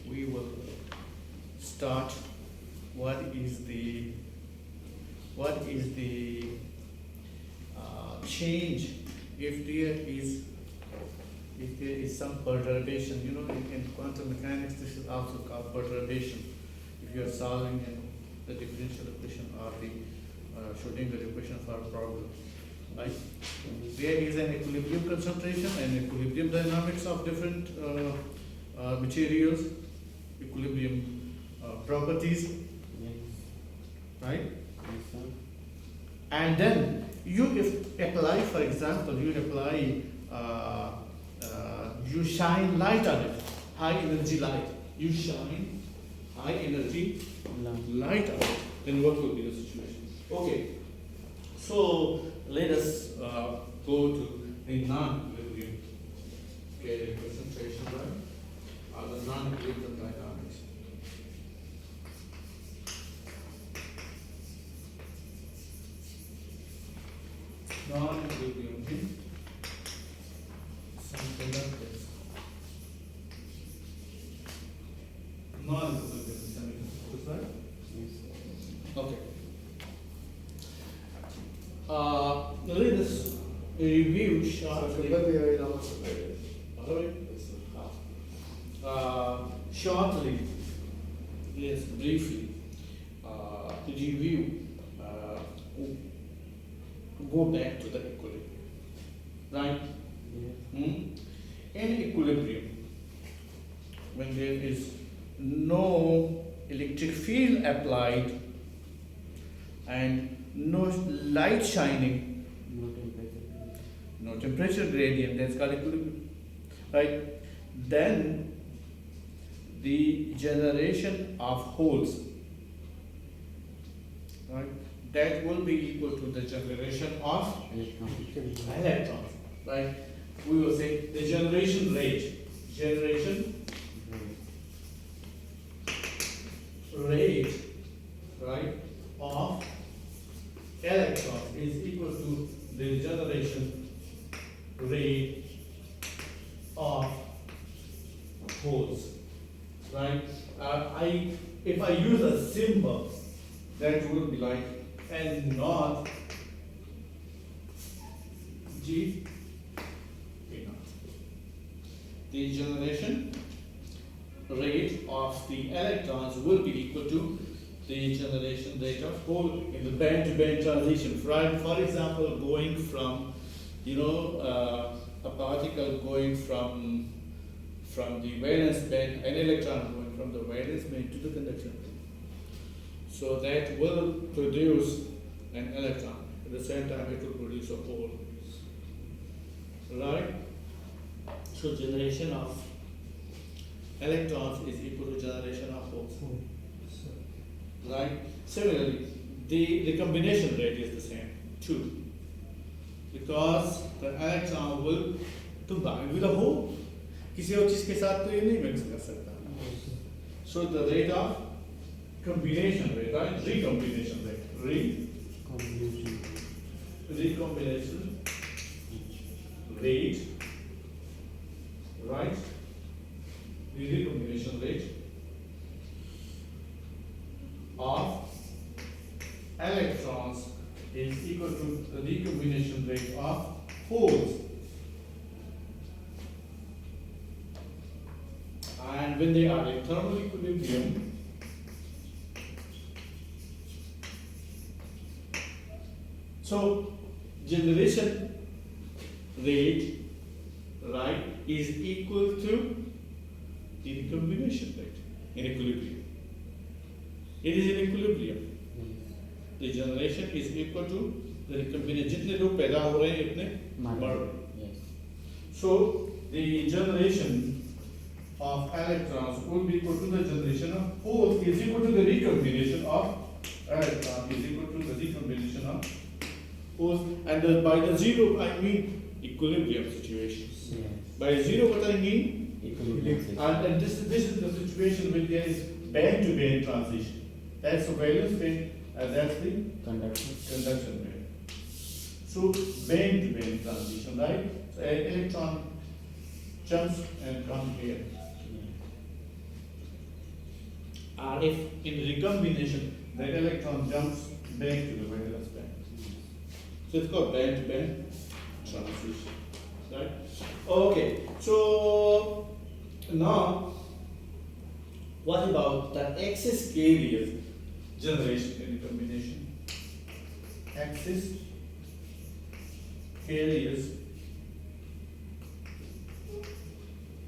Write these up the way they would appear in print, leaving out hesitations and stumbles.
we will start what is the change if there is some perturbation. You know, in quantum mechanics, this is also called perturbation. If you are solving the differential equation or the Schrodinger equation for a problem, right? There is an equilibrium concentration and equilibrium dynamics of different materials, equilibrium properties, right? And then apply, for example, you shine light on it, high energy light. You shine high energy light on it. Then what will be the situation? Okay, so let us go to the non-equilibrium concentration, right? Or the non-equilibrium dynamics. Non-equilibrium in something like this. Non-equilibrium semiconductors, right? Okay. Let us review shortly. Shortly, yes, briefly, review, go back to the equilibrium, right? In equilibrium, when there is no electric field applied and no light shining, no temperature gradient, that's called equilibrium, right? Then the generation of holes, right, that will be equal to the generation of electrons, right? We will say the generation rate right, of electrons is equal to the generation rate of holes, right? If I use a symbol, that will be like N naught G P naught. The generation rate of the electrons will be equal to the generation rate of hole in the band-to-band transition. Right? For example, going from, a particle going from the valence band, an electron going from the valence band to the conduction band. So that will produce an electron. At the same time, it will produce a hole. Right? So generation of electrons is equal to generation of holes. Right? Similarly, the recombination rate is the same, 2. Because the electron will combine with a hole. किसी और चीज के साथ तो ये नहीं mix कर सकता. So the rate of combination rate, right? Recombination rate. Recombination rate, right? The recombination rate of electrons is equal to the recombination rate of holes. And when they are in thermal equilibrium, so generation rate, right, is equal to the recombination rate in equilibrium. It is in equilibrium. The generation is equal to the recombination. जितने लोग पैदा हो रहे हैं इतने बढ़ रहे हैं. So the generation of electrons will be equal to the generation of holes is equal to the recombination of electrons is equal to the recombination of holes. And by the zero I mean equilibrium situation. Yes. By zero what I mean Equilibrium. and this is the situation when there is band-to-band transition. That's the valence band and that's the conduction band. So band-to-band transition, right? So an electron jumps and comes here. or if in recombination the electron jumps back to the valence band. So it's called band-to-band transition, right? Okay, so now what about the excess carrier generation in recombination? Excess carriers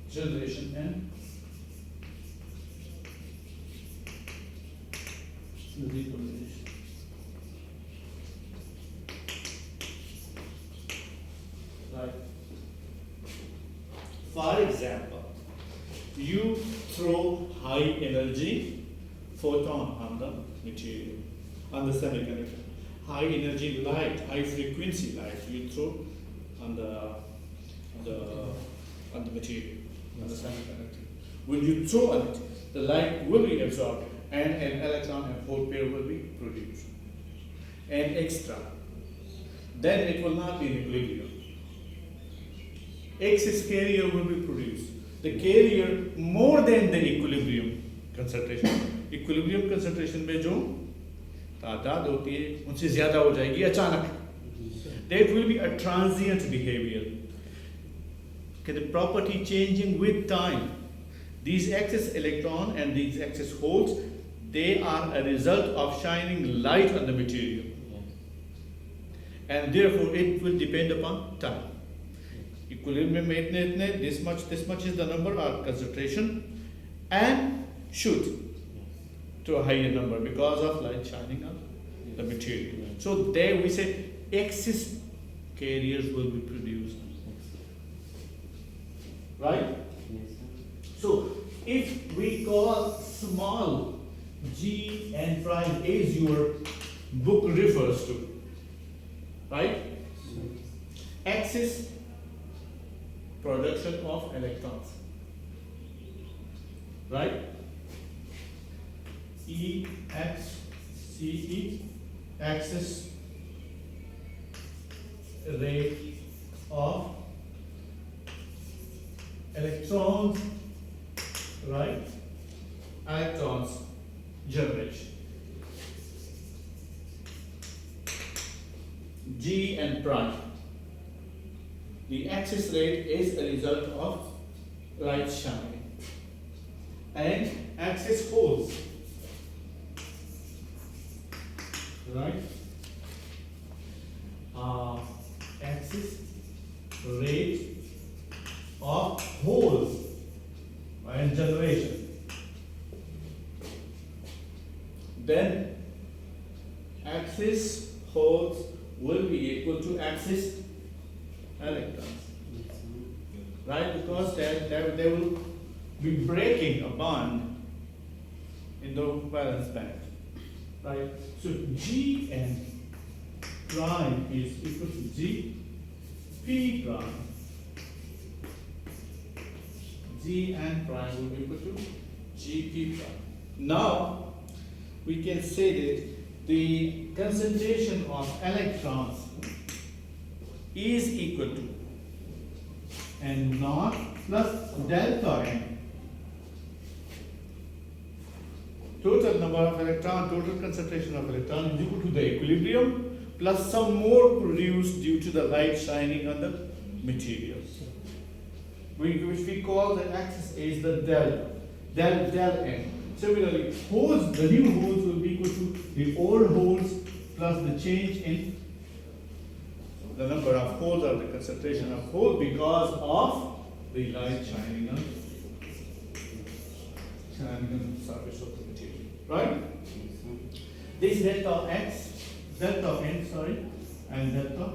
generation and recombination. Right. For example, you throw high energy photon on the material, on the semiconductor. High energy light, high frequency light you throw on the material, on the semiconductor. When you throw on it, the light will be absorbed and an electron and hole pair will be produced. And extra. Then it will not be in equilibrium. Excess carrier will be produced. The carrier more than the equilibrium concentration. Equilibrium concentration में जो तादाद होती है उनसे ज़्यादा हो जाएगी अचानक. That will be a transient behavior. Okay, the property changing with time. These excess electron and these excess holes, they are a result of shining light on the material. And therefore it will depend upon time. Equilibrium में this much is the number or concentration, and shoot to a higher number because of light shining on the material. So there we say excess carriers will be produced. Right? So if we call small g and prime as your book refers to, right? Excess production of electrons, right? EXCE, excess rate of electrons, right? Electrons generation. G and prime. The excess rate is a result of light shining. And excess holes, right? Excess rate of holes and generation. Then excess holes will be equal to excess electrons, right? Because they will be breaking a bond in the valence band, right? So G and prime is equal to G P prime. G and prime will be equal to G P prime. Now we can say that the concentration of electrons is equal to n naught plus delta n. Total number of electron, total concentration of electron is equal to the equilibrium plus some more produced due to the light shining on the materials, which we call the axis is the del n. Similarly, holes, the new holes will be equal to the old holes plus the change in the number of holes or the concentration of holes because of the light shining on the surface of the material. Right? This delta n, and delta,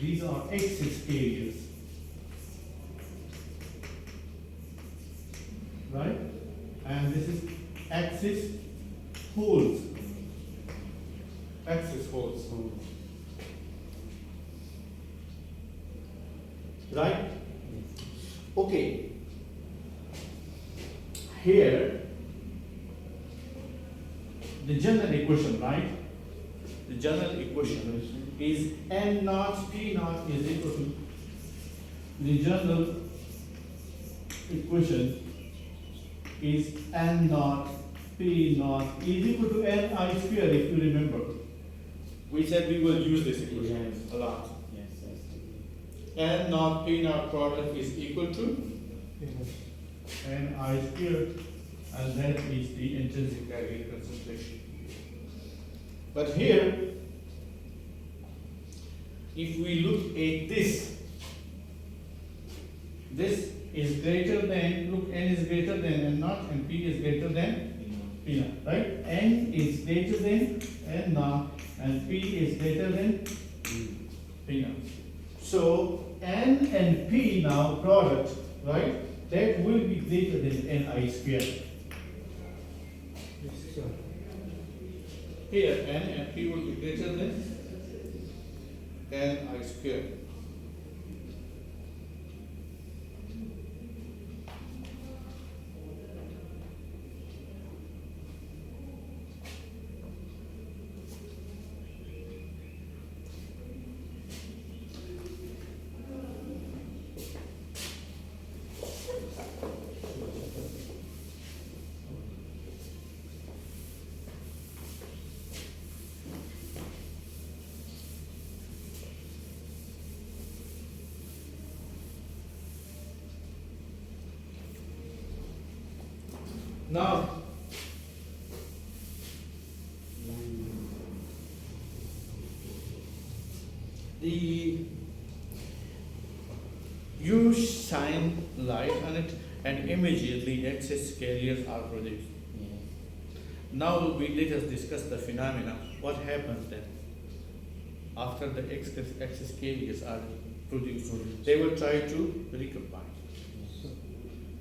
these are excess carriers. Right? And this is excess holes. Excess holes. Right? Okay. Here, the general equation, right? The general equation is n naught p naught is equal to the general equation is n naught P naught is equal to Ni square, if you remember. We said we will use this equation a lot. N naught P naught product is equal to Ni square, and that is the intrinsic carrier concentration. But here, if we look at this is greater than, look, N is greater than N naught and P is greater than P naught, right? N is greater than N naught and P is greater than P naught. So N and P now product, right? That will be greater than Ni square. Here N and P will be greater than Ni square. Now, you shine light on it and immediately excess carriers are produced. Now let us discuss the phenomena. What happens then? After the excess carriers are produced, they will try to recombine.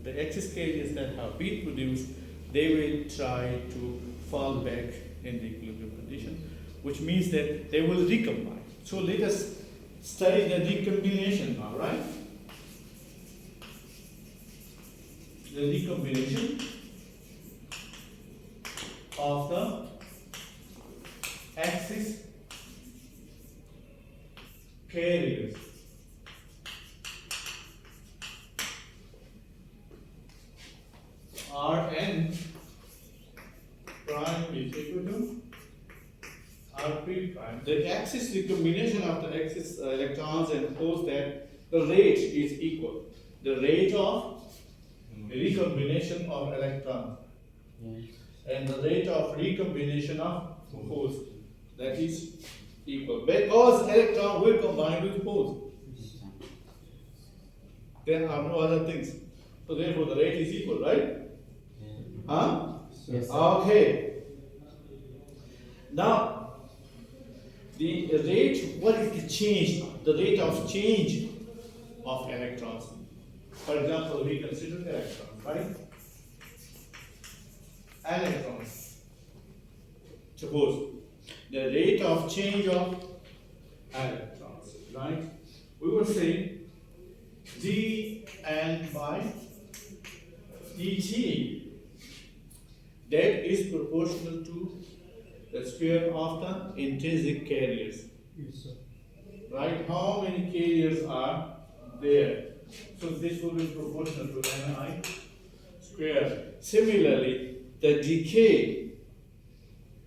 The excess carriers that have been produced, they will try to fall back in the equilibrium condition, which means that they will recombine. So let us study the recombination now, right? The recombination of the excess carriers. Rn prime is equal to Rp prime. The axis recombination of the excess electrons ensures that the rate is equal. The rate of recombination of electrons and the rate of recombination of holes, that is equal. Because electron will combine with holes. There are no other things. So therefore the rate is equal, right? Huh? Yes, sir. Okay. Now, the rate, what is the change? The rate of change of electrons. For example, we consider electrons, right? Electrons. Suppose the rate of change of electrons, right? We will say dN by dt. That is proportional to the square of the intrinsic carriers. Yes, sir. Right? How many carriers are there? So this will be proportional to Ni square. Similarly, the decay,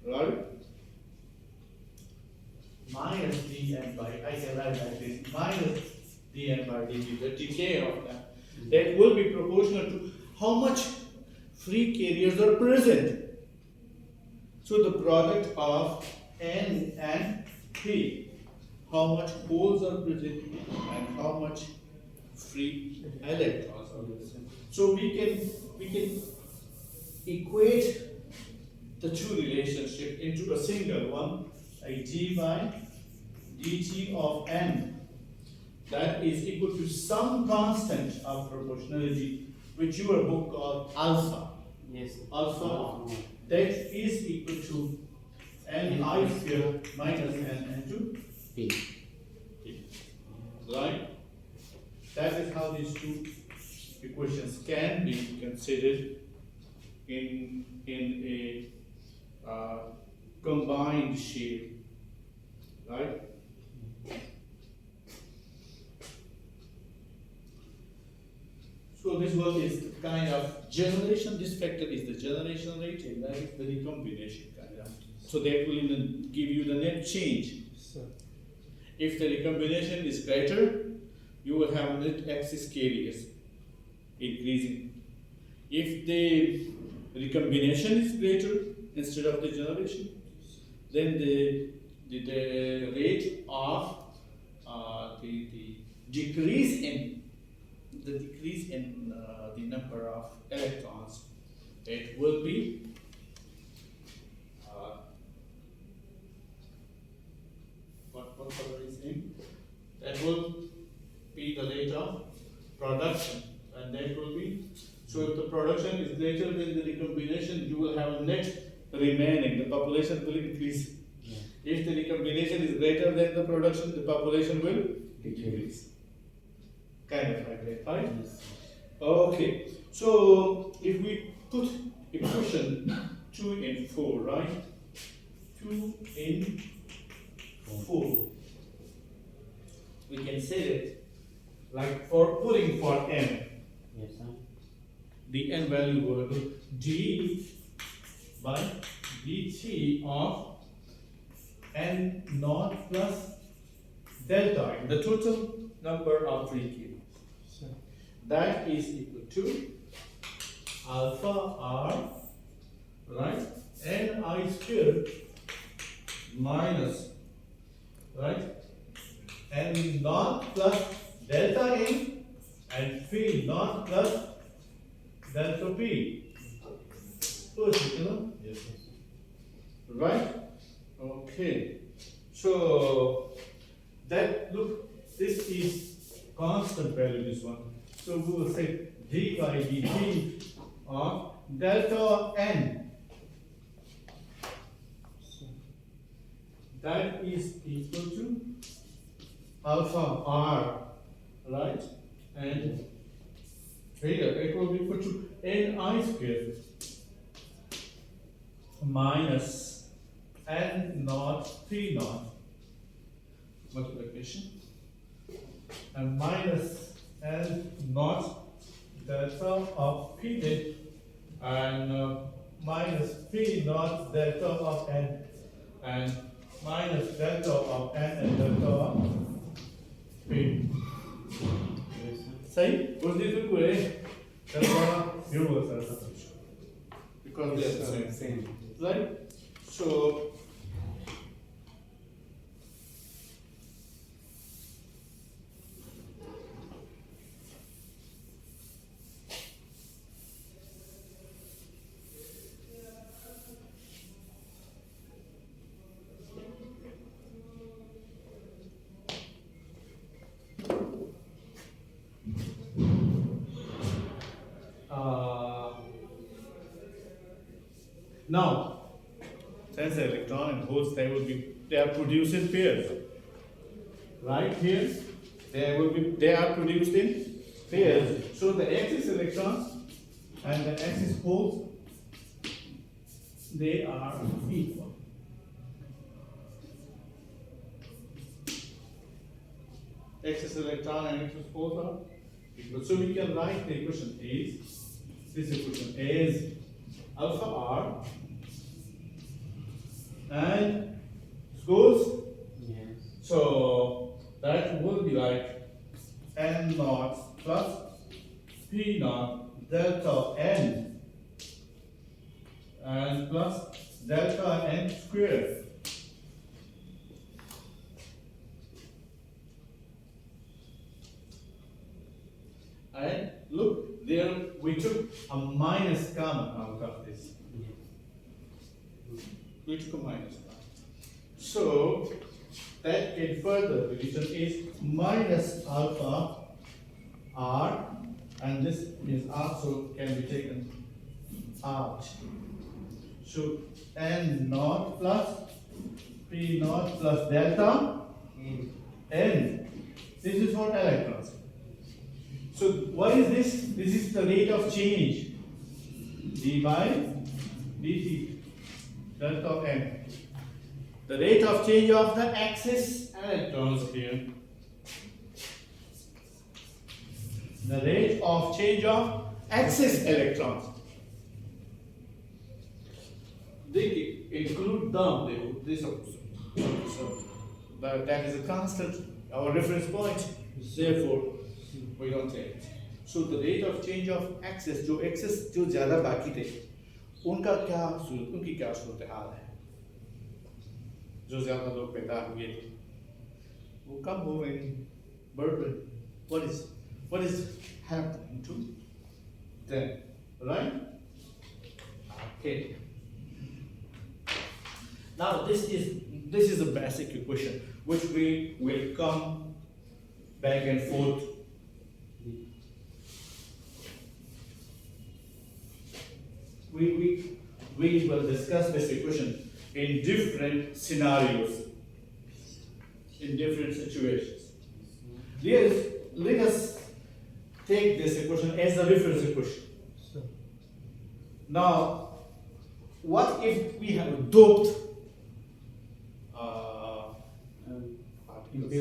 right? Minus dN by, I can write like this, minus dN by dt, the decay of that will be proportional to how much free carriers are present. So the product of N and P, how much holes are present and how much free electrons are present. So we can equate the two relationships into a single one, like d by dt of N, that is equal to some constant of proportionality, which your book called alpha. Yes. Alpha, that is equal to Ni square minus N into P. P. Right? That is how these two equations can be considered in a combined shape. Right? So this one is kind of generation. This factor is the generation rate, and that is the recombination kind of. So that will give you the net change. If the recombination is greater, you will have net axis carriers increasing. If the recombination is greater instead of the generation, then the rate of the decrease in the number of electrons, it will be what color is in? That will be the rate of production, and that will be, so if the production is greater than the recombination, you will have a net remaining, the population will increase. If the recombination is greater than the production, the population will decrease. Kind of like that, right? Yes. Okay, so if we put equation 2 and 4, right? 2 and 4. We can say that, like for putting for n, Yes, sir. the n value will be d by dt of n naught plus delta, the total number of 3 cubes. That is equal to alpha r, right, ni squared minus, right, n naught plus delta n and phi naught plus delta p. Yes. Right? Okay. So that, look, this is constant value, this one. So we will say d by dt of delta n. That is equal to alpha r, right? And here it will be equal to ni squared minus n naught p naught multiplication and minus n naught delta of p net and minus p naught delta of n and minus delta of n and delta of p. Same? Was this good way? That's why universal substitution. Because they are the same. Right? So now, since the electron and holes, they are produced in pairs. Right here, they are produced in pairs. So the axis electrons and the axis holes, they are equal. Axis electron and axis holes are equal. So we can write the equation is, this equation is alpha r and scores. Yes. So that will be like n naught plus p naught delta n and plus delta n squared. And look, there we took a minus common out of this. We took a minus common. So that can further division is minus alpha r, and this is also can be taken out. So n naught plus p naught plus delta n. This is for electrons. So what is this? This is the rate of change. D by dt delta of n. The rate of change of the axis electrons here. the rate of change of excess electrons. They include them. That is a constant, our reference point. Therefore, we don't take it. So the rate of change of excess, जो excess जो ज़्यादा बाकी थे, उनकी क्या सूरत हाल है? जो ज़्यादा लोग पैदा हुए थे, वो कम हो रहे हैं. Burden. What is happening to them? Right? Okay. Now this is a basic equation which we will come back and forth. We will discuss this equation in different scenarios, in different situations. Let us take this equation as a reference equation. Now, what if we have a doped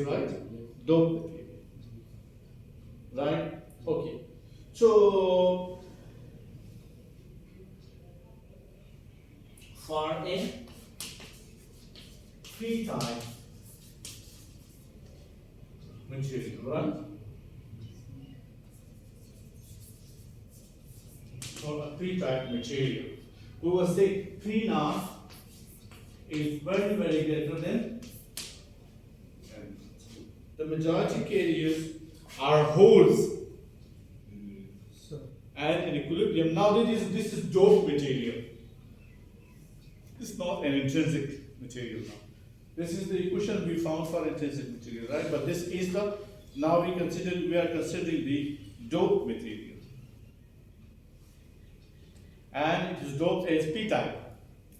right? Doped material. Right? Okay. So for a p-type material, right? For a p-type material, we will say P naught is very greater than n. The majority carriers are holes and in equilibrium. Now this is doped material. It's not an intrinsic material now. This is the equation we found for intrinsic material, right? But this is the, now we are considering the doped material. And it is doped as p-type,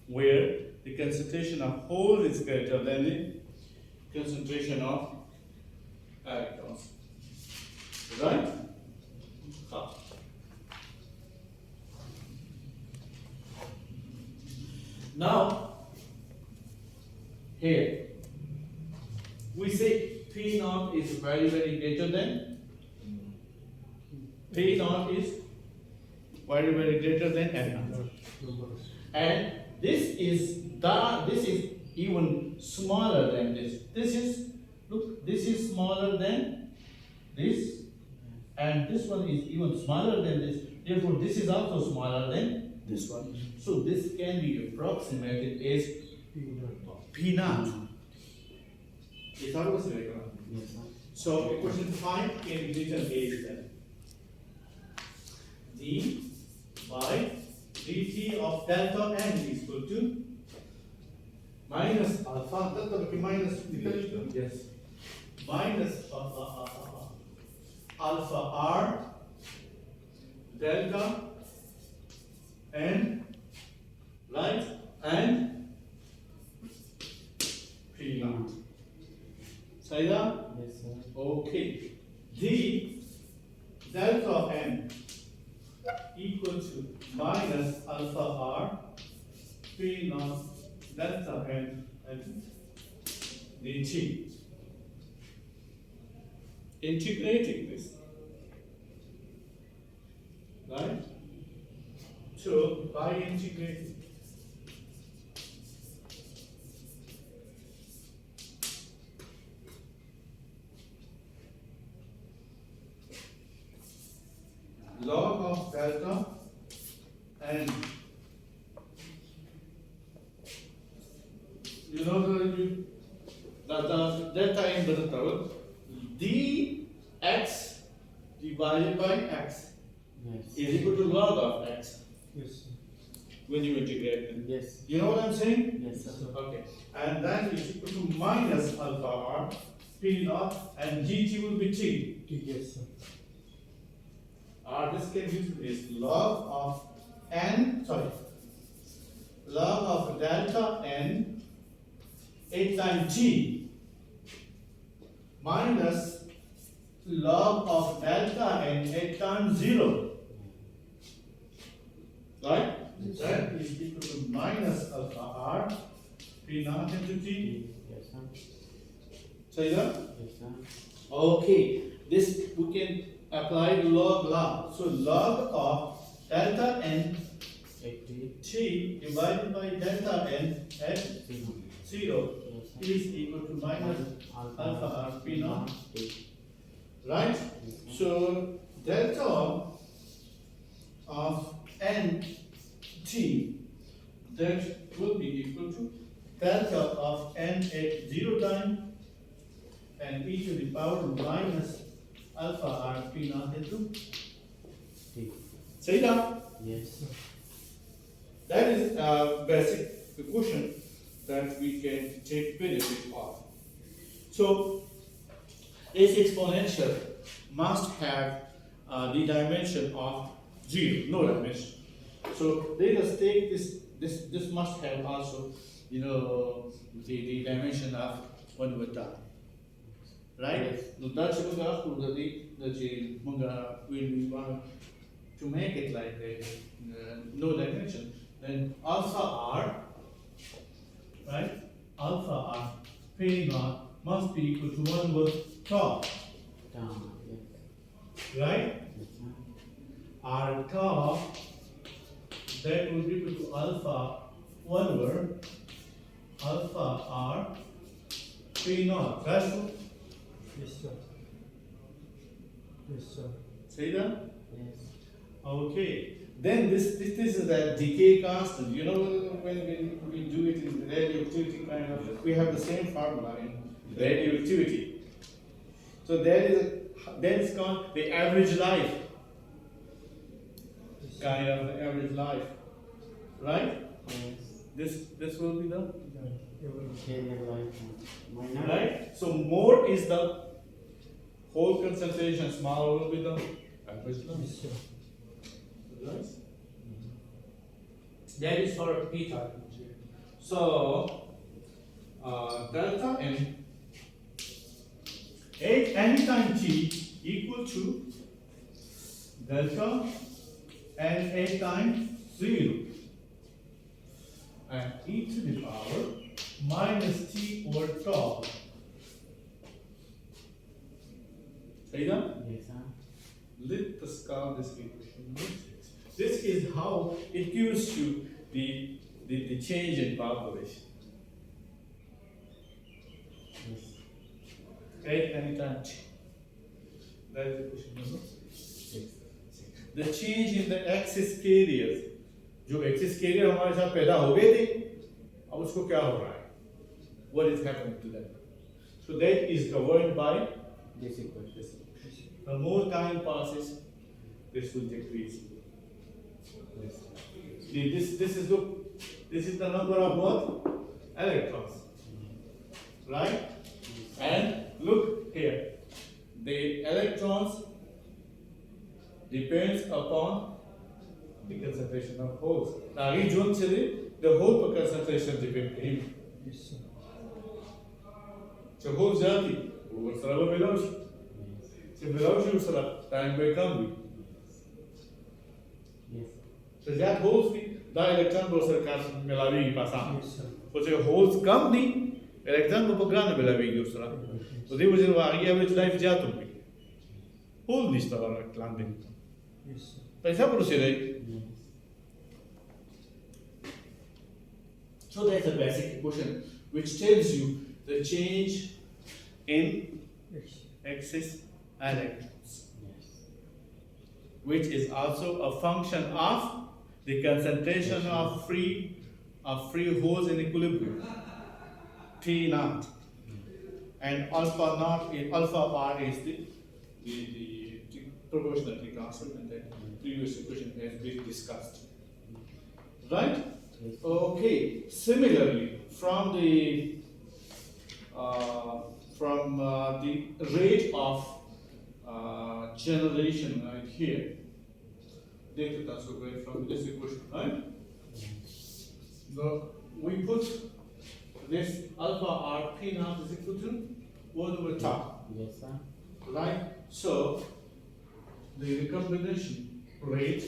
where the concentration of hole is greater than the concentration of electrons. Right? Now, here, we say P naught is very greater than, P naught is very greater than N naught. And this is even smaller than this. This is smaller than this, and this one is even smaller than this. Therefore, this is also smaller than this one. So this can be approximated as P naught. Is that what's right? Yes, sir. So equation 5 can be written as then d by dt of delta n is equal to minus alpha delta minus yes minus alpha r delta n, right, and P naught. Say that? Yes, sir. Okay. D delta of n equal to minus alpha r P naught delta n and dt. Integrating this, right? So by integrating, log of delta and you know the delta n doesn't travel, dx divided by x Yes. is equal to log of x Yes, sir. when you integrate them. Yes. You know what I'm saying? Yes, sir. Okay. And that is equal to minus alpha r P naught and gt will be t. Yes, sir. This can is log of n, log of delta n 8 times t minus log of delta n 8 times 0. Right? Yes. That is equal to minus alpha r P naught into t. Yes, sir. Say that? Yes, sir. Okay. This we can apply log law. So log of delta n 80 t divided by delta n at 0 yes, is equal to minus alpha r p naught, T. right? Yes, sir. So delta of n t, that will be equal to delta of n at 0 time and e to the power minus alpha r p naught into T. say that. Yes. That is a basic equation that we can take benefit of. So this exponential must have the dimension of 0, no dimension. So let us take this must have also, the dimension of 1 over time. Right? Yes. So that's when we want to make it like a no dimension, then alpha r, right? Alpha r p naught must be equal to 1 over tau, Down. Yes. right? Yes, sir. R tau, that will be equal to alpha 1 over alpha r p naught. That's true. Yes, sir. Yes, sir. Say that? Yes. Okay. Then this is the decay constant. You know, when we do it in radioactivity kind of, we have the same formula in radioactivity. So then it's called the average life, Yes, sir. kind of the average life, right? Yes. This will be the Carrier life. Minor. right. So more is the whole concentration, smaller will be the average life. Yes, sir. Right? That is for p type. So delta n at any time t equal to delta n at time 0 and e to the power minus t over tau. Say that? Yes, sir. Let us call this equation. This is how it gives you the change in population. Yes. At any time t. That is equation number 6. The change in the axis carriers. जो axis career हमारे साथ पैदा हो गए थे, अब उसको क्या हो रहा है? What is happening to them? So that is governed by This equation. this. The more time passes, this will decrease. Yes. See, this is the number of what? Electrons. Right? And look here. The electrons depends upon the concentration of holes. Now, the whole concentration depends. Yes, sir. So holes jati, वो सरल मिलाओ Yes. से मिलाओ से उसरा time by come. Yes. So that holes the electron browser can मिलावी पासा. Yes, sir. So the holes come the electron को पकड़ने मिलावी उसरा. So the वजह वाकी average life जातुम भी. Hole नहीं स्टार क्लांडिंग. Yes, sir. पैसा प्रोसेस है. Yes. So that's a basic equation which tells you the change in Yes. axis electrons, Yes. which is also a function of the concentration of free holes in equilibrium, T naught, and alpha naught is alpha r is the proportionality constant in the previous equation has been discussed. Right? Yes. Okay. Similarly, from the rate of generation right here, data transfer from this equation, right? So we put this alpha r p naught is equal to 1 over tau, Yes, sir. right? So the recombination rate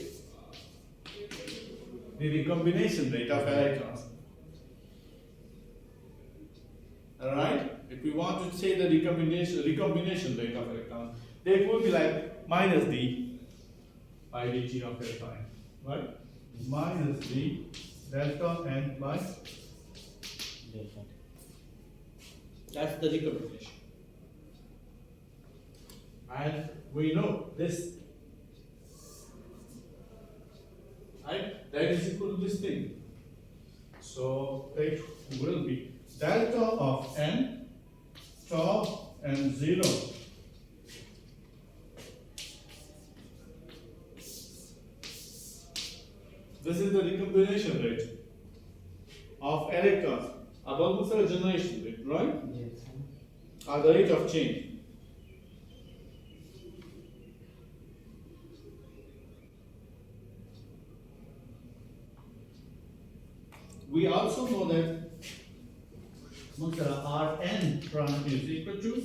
of electrons. Alright? If we want to say the recombination rate of electrons, that would be like minus d by dt of L prime, right? Minus d delta n by, Delta. that's the recombination. And we know this, right? That is equal to this thing. So it will be delta of n tau and 0 this is the recombination rate of electrons above the generation rate, right? Yes, sir. Or the rate of change. We also know that Rn prime is equal to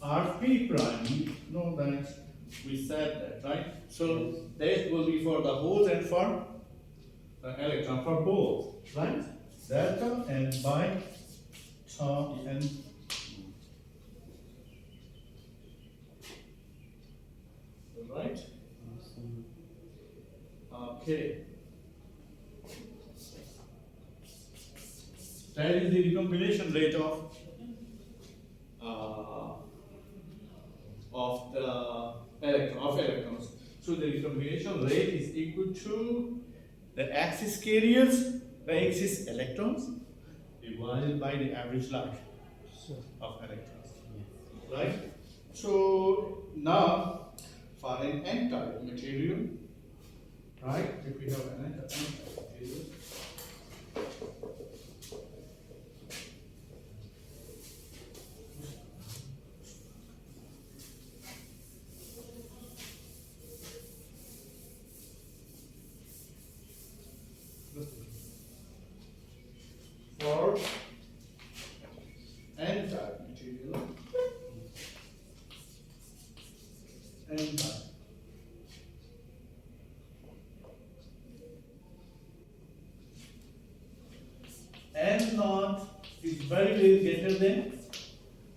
Rp prime. We know that, we said that, right? So that will be for the holes and for the electron, for both, right? Delta n by tau n. Right? Yes, sir. Okay. That is the recombination rate of the electrons. So the recombination rate is equal to the axis carriers, the axis electrons, divided by the average life Yes, sir. of electrons. Yes. Right? So now for an n-type material, right? If we have an n-type material, for n-type material, n-type. N naught is very greater than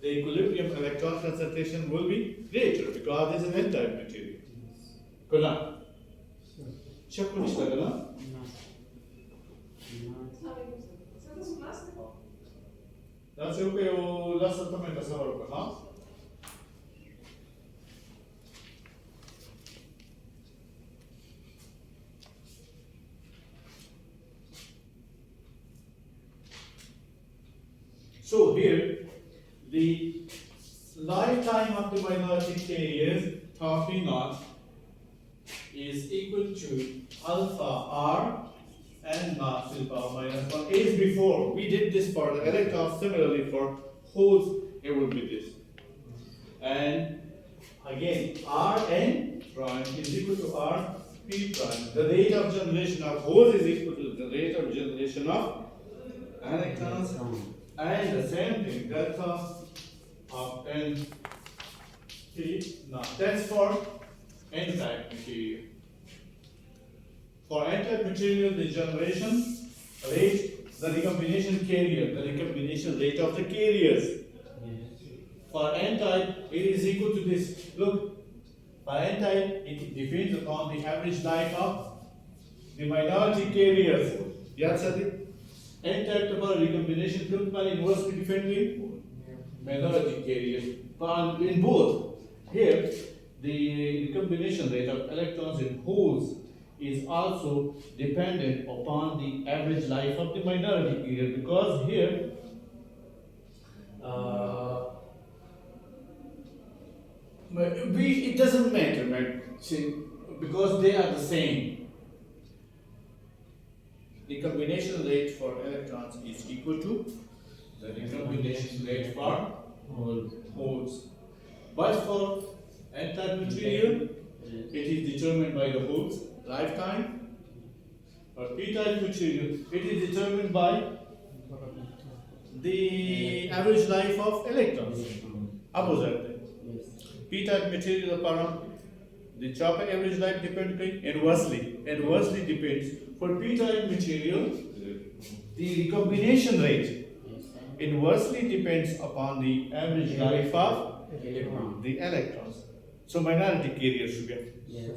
the equilibrium electron concentration will be greater because this is n-type material. Correct? Sir. Check which level, huh? No. No. Da se okay o lasă tămâia să vă rog, ha? So here, the lifetime of the minority carriers, tau p naught, is equal to alpha r n naught to the power minus 1. As before, we did this for the electrons, similarly for holes, it will be this. And again, Rn prime is equal to Rp prime. The rate of generation of holes is equal to the rate of generation of electrons. And the same thing, delta of n p naught. That's for n-type material. For n-type material, the generation rate, the recombination carrier, the recombination rate of the carriers. Yes. For n-type, it is equal to this. Look, for n-type, it depends upon the average life of the minority carriers. Yes, Sati? N-type for recombination look by inversely differently. Minority carriers. But in both, here, the recombination rate of electrons in holes is also dependent upon the average life of the minority carrier, because here it doesn't matter, right? See, because they are the same. The combination rate for electrons is equal to the recombination rate for holes. But for n-type material, it is determined by the holes lifetime. For p-type material, it is determined by the average life of electrons. Opposite. Yes. P-type material apparent, the chopper average life depends inversely depends. For p-type material, the recombination rate Yes, sir. inversely depends upon the average life of Electron. the electrons. So minority carriers should get. Yes.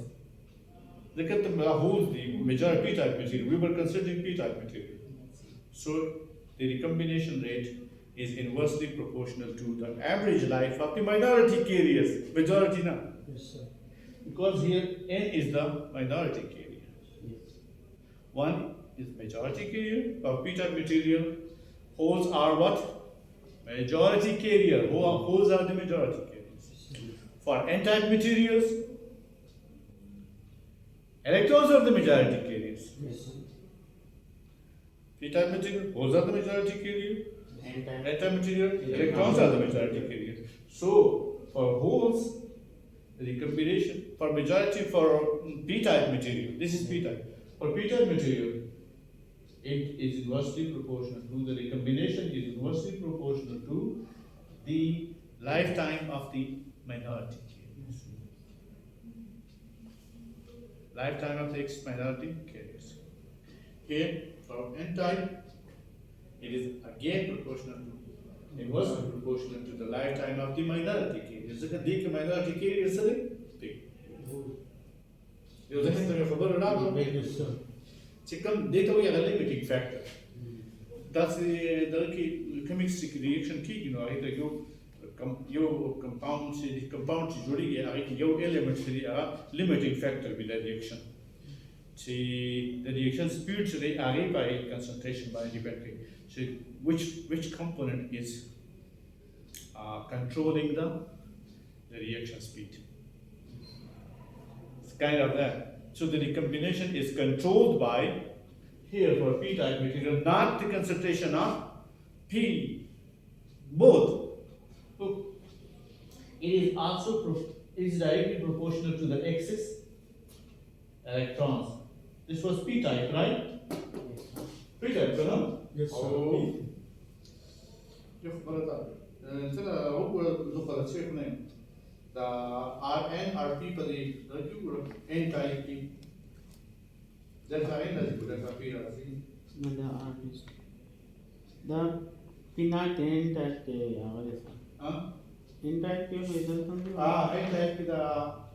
Look at the whole the majority P-type material. We were considering P-type material. So the recombination rate is inversely proportional to the average life of the minority carriers. Majority now. Yes, sir. Because here N is the minority carrier. Yes. 1 is majority carrier of P-type material. Holes are what? Majority carrier. Holes are the majority carriers. For N-type materials, electrons are the majority carriers. Yes, sir. P-type material, holes are the majority carrier. And time. N-type material, electrons are the majority carrier. So, for holes, the recombination, for majority, for P-type material, this is P-type. For P-type material, it is inversely proportional to, the recombination is inversely proportional to the lifetime of the minority carriers. Lifetime of the X minority carriers. Here, for N-type, it is again proportional to, inversely proportional to the lifetime of the minority carriers. So, the minority carriers are big. You ذهن ترى خبر العقل. Yes, sir. Second, data we are a limiting factor. That's the chemistry reaction key. You know, either you compound जुड़ी है, आगे यो element से limiting factor with the reaction. See, the reaction speed से आगे by concentration by depending. So, which component is controlling the reaction speed? It's kind of that. So the recombination is controlled by, here for P-type material, not the concentration of P, both. Look, it is also directly proportional to the excess electrons. This was P-type, right? P-type, no? Yes, sir. Oh. شوف مرة ترى هو ذكر شيء اثنين. The Rn Rp بدي نجيب N type की. Delta N نجيب delta P राशि. The artist. The pinat end at the हाँ? interactive result on the N type की the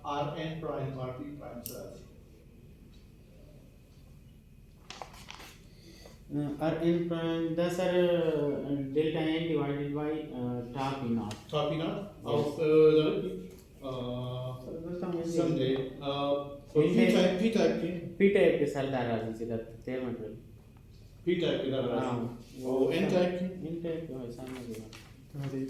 Rn prime Rp prime राशि. Rn prime the sir delta n divided by tau p naught. Tau P naught of Sunday. For P type की P type के सरदार राजी से तेल material. P type की राशि. हाँ. और N type की N type का ऐसा नहीं होगा. अरे,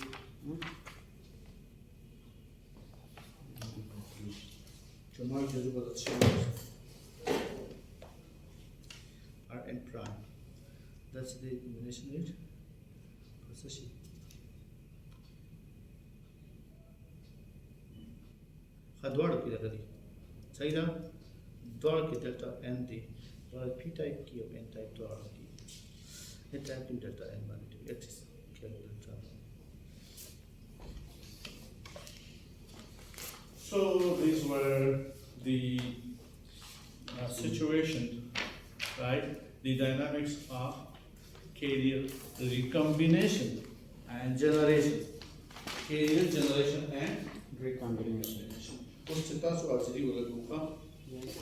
Jamal Jazba that's Rn prime. That's the combination rate. Processing. خدوار كده غادي. سيدا دوار كده دلتا ان دي. دوار بي تايب كي او ان تايب دوار كي. ان تايب كي دلتا ان مان دي. اكسس كي دلتا. So these were the situation, right? The dynamics of carrier recombination and generation. Carrier generation and Recombination. كنت تاسو أصلي ولا دوخة؟ Yes.